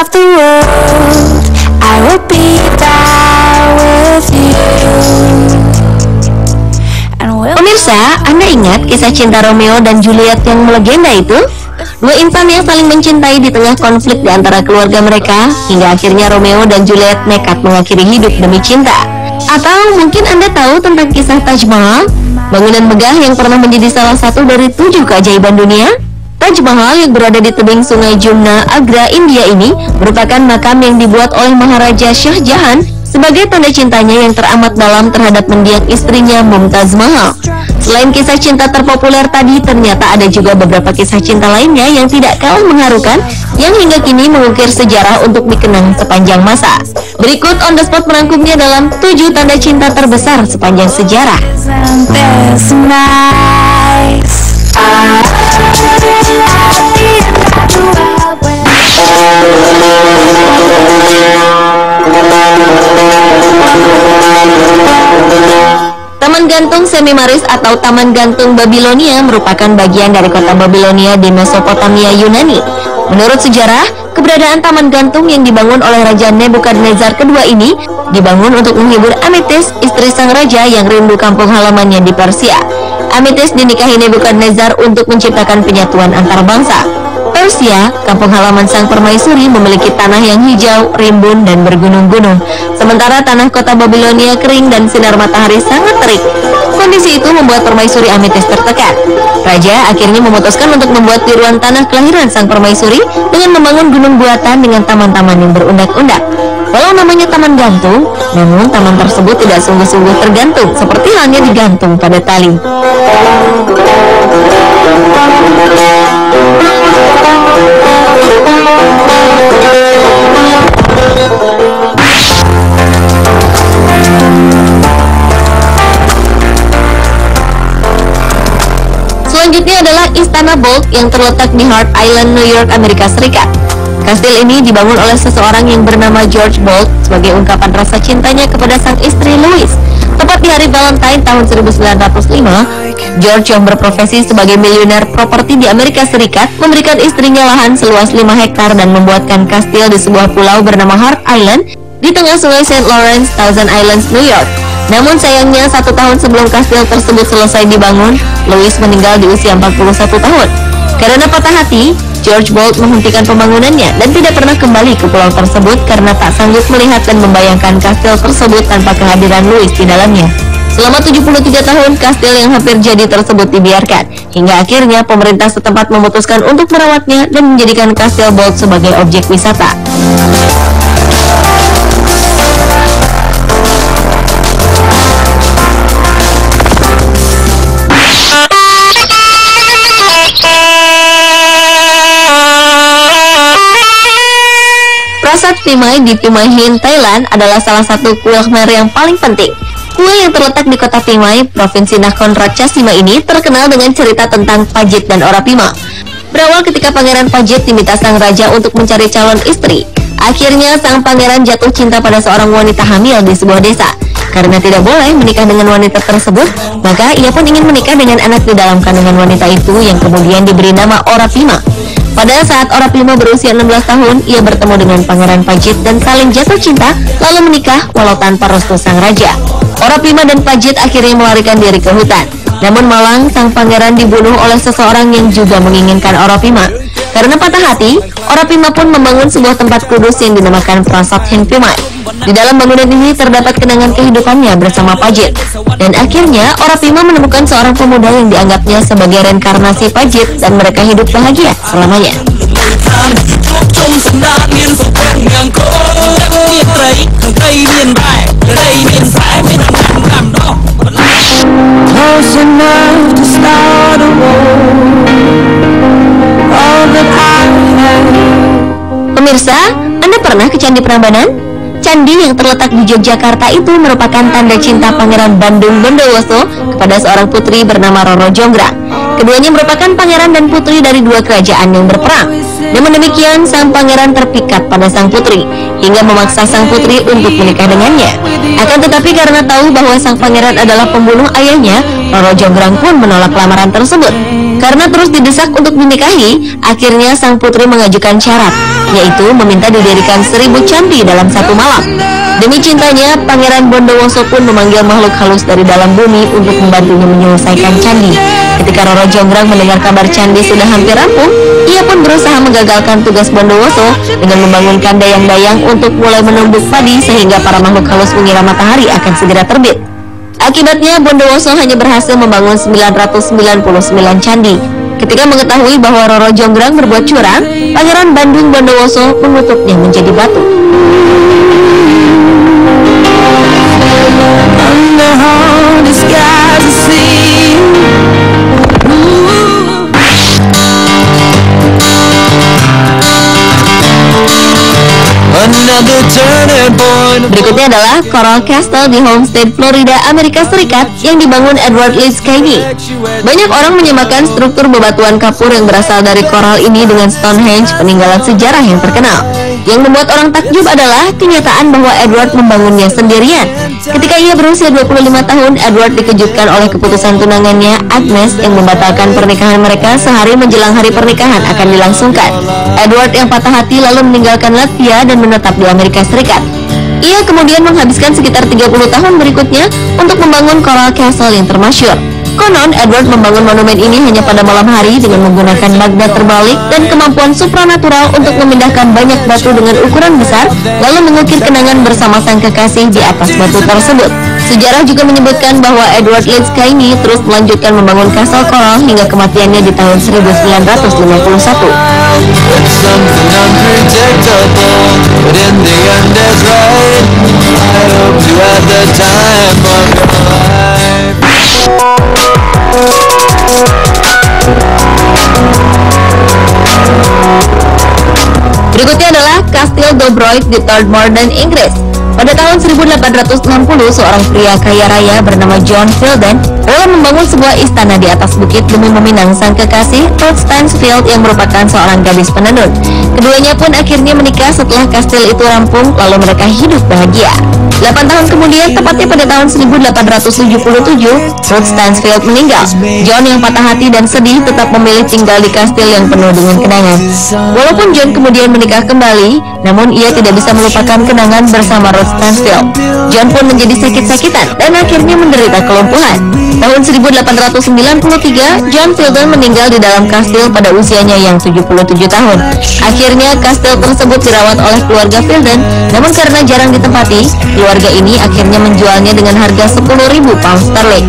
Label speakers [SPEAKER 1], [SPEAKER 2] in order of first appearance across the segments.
[SPEAKER 1] of the world, I will be there with you.
[SPEAKER 2] Pemirsa, Anda ingat kisah cinta Romeo dan Juliet yang melegenda itu? Dua insan yang saling mencintai di tengah konflik di antara keluarga mereka, hingga akhirnya Romeo dan Juliet nekat mengakhiri hidup demi cinta. Atau mungkin Anda tahu tentang kisah Taj Mahal, bangunan megah yang pernah menjadi salah satu dari 7 keajaiban dunia? Taj Mahal yang berada di tebing sungai Jumna, Agra, India ini merupakan makam yang dibuat oleh Maharaja Shah Jahan sebagai tanda cintanya yang teramat dalam terhadap mendiang istrinya Mumtaz Mahal. Selain kisah cinta terpopuler tadi, ternyata ada juga beberapa kisah cinta lainnya yang tidak kalah mengharukan yang hingga kini mengukir sejarah untuk dikenang sepanjang masa. Berikut On The Spot merangkumnya dalam 7 tanda cinta terbesar sepanjang sejarah. Taman Gantung Semimaris atau Taman Gantung Babilonia merupakan bagian dari kota Babilonia di Mesopotamia, Yunani. Menurut sejarah, keberadaan Taman Gantung yang dibangun oleh Raja Nebukadnezar kedua ini dibangun untuk menghibur Amitis, istri sang raja yang rindu kampung halamannya di Persia. Amitis dinikahi Nebukadnezar untuk menciptakan penyatuan antar bangsa. Persia, kampung halaman sang permaisuri, memiliki tanah yang hijau, rimbun, dan bergunung-gunung. Sementara tanah kota Babilonia kering dan sinar matahari sangat terik. Kondisi itu membuat permaisuri Amitis tertekan. Raja akhirnya memutuskan untuk membuat tiruan tanah kelahiran sang permaisuri dengan membangun gunung buatan dengan taman-taman yang berundak-undak. Walau namanya taman gantung, namun taman tersebut tidak sungguh-sungguh tergantung, seperti halnya digantung pada tali. Selanjutnya adalah Istana Bolt yang terletak di Hart Island, New York, Amerika Serikat. Kastil ini dibangun oleh seseorang yang bernama George Bolt sebagai ungkapan rasa cintanya kepada sang istri Louise. Tepat di hari Valentine tahun 1905, George yang berprofesi sebagai miliuner properti di Amerika Serikat memberikan istrinya lahan seluas 5 hektar dan membuatkan kastil di sebuah pulau bernama Hart Island di tengah sungai St. Lawrence, Thousand Islands, New York. Namun sayangnya 1 tahun sebelum kastil tersebut selesai dibangun, Louise meninggal di usia 41 tahun. Karena patah hati, George Bolt menghentikan pembangunannya dan tidak pernah kembali ke pulau tersebut karena tak sanggup melihat dan membayangkan kastil tersebut tanpa kehadiran Louise di dalamnya. Selama 73 tahun, kastil yang hampir jadi tersebut dibiarkan, hingga akhirnya pemerintah setempat memutuskan untuk merawatnya dan menjadikan kastil Bolt sebagai objek wisata. Prasat Phimai di Phimai Hin, Thailand adalah salah satu kue Khmer yang paling penting. Kue yang terletak di kota Phimai, Provinsi Nakhon Ratchasima ini terkenal dengan cerita tentang Pajit dan Orapima. Berawal ketika Pangeran Pajit diminta sang raja untuk mencari calon istri. Akhirnya sang pangeran jatuh cinta pada seorang wanita hamil di sebuah desa. Karena tidak boleh menikah dengan wanita tersebut, maka ia pun ingin menikah dengan anak di dalam kandungan wanita itu yang kemudian diberi nama Orapima. Pada saat Orapima berusia 16 tahun, ia bertemu dengan Pangeran Pajit dan saling jatuh cinta, lalu menikah walau tanpa restu sang raja. Orapima dan Pajit akhirnya melarikan diri ke hutan. Namun malang, sang pangeran dibunuh oleh seseorang yang juga menginginkan Orapima. Karena patah hati, Orapima pun membangun sebuah tempat kudus yang dinamakan Prasat Hin Phimai. Di dalam bangunan ini terdapat kenangan kehidupannya bersama Pajit. Dan akhirnya Orapima menemukan seorang pemuda yang dianggapnya sebagai reinkarnasi Pajit dan mereka hidup bahagia selamanya.
[SPEAKER 1] Close enough to start a war. All that I have.
[SPEAKER 2] Pemirsa, Anda pernah ke Candi Prambanan? Candi yang terletak di Yogyakarta itu merupakan tanda cinta Pangeran Bandung Bondowoso kepada seorang putri bernama Roro Jonggrang. Keduanya merupakan pangeran dan putri dari dua kerajaan yang berperang. Namun demikian, sang pangeran terpikat pada sang putri hingga memaksa sang putri untuk menikah dengannya. Akan tetapi karena tahu bahwa sang pangeran adalah pembunuh ayahnya, Roro Jonggrang pun menolak lamaran tersebut. Karena terus didesak untuk dinikahi, akhirnya sang putri mengajukan syarat, yaitu meminta didirikan 1000 candi dalam satu malam. Demi cintanya, Pangeran Bondowoso pun memanggil makhluk halus dari dalam bumi untuk membantunya menyelesaikan candi. Ketika Roro Jonggrang mendengar kabar candi sudah hampir rampung, ia pun berusaha menggagalkan tugas Bondowoso dengan membangunkan dayang-dayang untuk mulai menumbuk padi sehingga para makhluk halus mengira matahari akan segera terbit. Akibatnya, Bondowoso hanya berhasil membangun 999 candi. Ketika mengetahui bahwa Roro Jonggrang berbuat curang, Pangeran Bandung Bondowoso mengutuknya menjadi batu. Berikutnya adalah Coral Castle di Homestead, Florida, Amerika Serikat yang dibangun Edward Lee Skye. Banyak orang menyamakan struktur bebatuan kapur yang berasal dari koral ini dengan Stonehenge, peninggalan sejarah yang terkenal. Yang membuat orang takjub adalah kenyataan bahwa Edward membangunnya sendirian. Ketika ia berusia 25 tahun, Edward dikejutkan oleh keputusan tunangannya, Agnes, yang membatalkan pernikahan mereka sehari menjelang hari pernikahan akan dilangsungkan. Edward yang patah hati lalu meninggalkan Latvia dan menetap di Amerika Serikat. Ia kemudian menghabiskan sekitar 30 tahun berikutnya untuk membangun Coral Castle yang termasyhur. Konon, Edward membangun monumen ini hanya pada malam hari dengan menggunakan magnet terbalik dan kemampuan supranatural untuk memindahkan banyak batu dengan ukuran besar, lalu mengukir kenangan bersama sang kekasih di atas batu tersebut. Sejarah juga menyebutkan bahwa Edward Lee Skye terus melanjutkan membangun Castle Coral hingga kematiannya di tahun 1951. Berikutnya adalah Kastil Dobroyd di Todmorden, Inggris. Pada tahun 1860, seorang pria kaya raya bernama John Fielden rela membangun sebuah istana di atas bukit demi meminang sang kekasih Ruth Stansfield yang merupakan seorang gadis penenun. Keduanya pun akhirnya menikah setelah kastil itu rampung, lalu mereka hidup bahagia. 8 tahun kemudian, tepatnya pada tahun 1877, Ruth Stansfield meninggal. John yang patah hati dan sedih tetap memilih tinggal di kastil yang penuh dengan kenangan. Walaupun John kemudian menikah kembali, namun ia tidak bisa melupakan kenangan bersama Ruth Stansfield. John pun menjadi sakit-sakitan dan akhirnya menderita kelumpuhan. Tahun 1893, John Fielden meninggal di dalam kastil pada usianya yang 77 tahun. Akhirnya kastil tersebut dirawat oleh keluarga Fielden, namun karena jarang ditempati, keluarga ini akhirnya menjualnya dengan harga 10.000 pound sterling.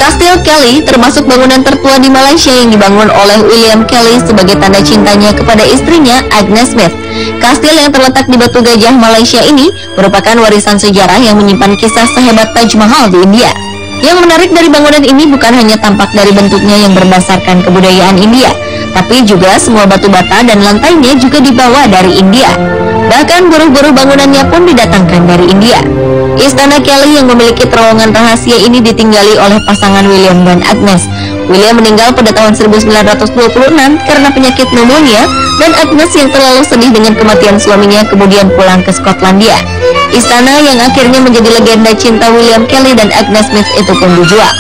[SPEAKER 2] Kastil Kelly termasuk bangunan tertua di Malaysia yang dibangun oleh William Kelly sebagai tanda cintanya kepada istrinya, Agnes Smith. Kastil yang terletak di Batu Gajah, Malaysia ini merupakan warisan sejarah yang menyimpan kisah sehebat Taj Mahal di India. Yang menarik dari bangunan ini bukan hanya tampak dari bentuknya yang berdasarkan kebudayaan India, tapi juga semua batu bata dan lantainya juga dibawa dari India. Bahkan buruh-buruh bangunannya pun didatangkan dari India. Istana Kelly yang memiliki terowongan rahasia ini ditinggali oleh pasangan William dan Agnes. William meninggal pada tahun 1926 karena penyakit pneumonia, dan Agnes yang terlalu sedih dengan kematian suaminya kemudian pulang ke Skotlandia. Istana yang akhirnya menjadi legenda cinta William Kelly dan Agnes Smith itu pun dijual.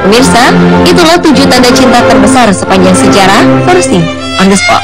[SPEAKER 2] Pemirsa, itulah 7 tanda cinta terbesar sepanjang sejarah versi On The Spot.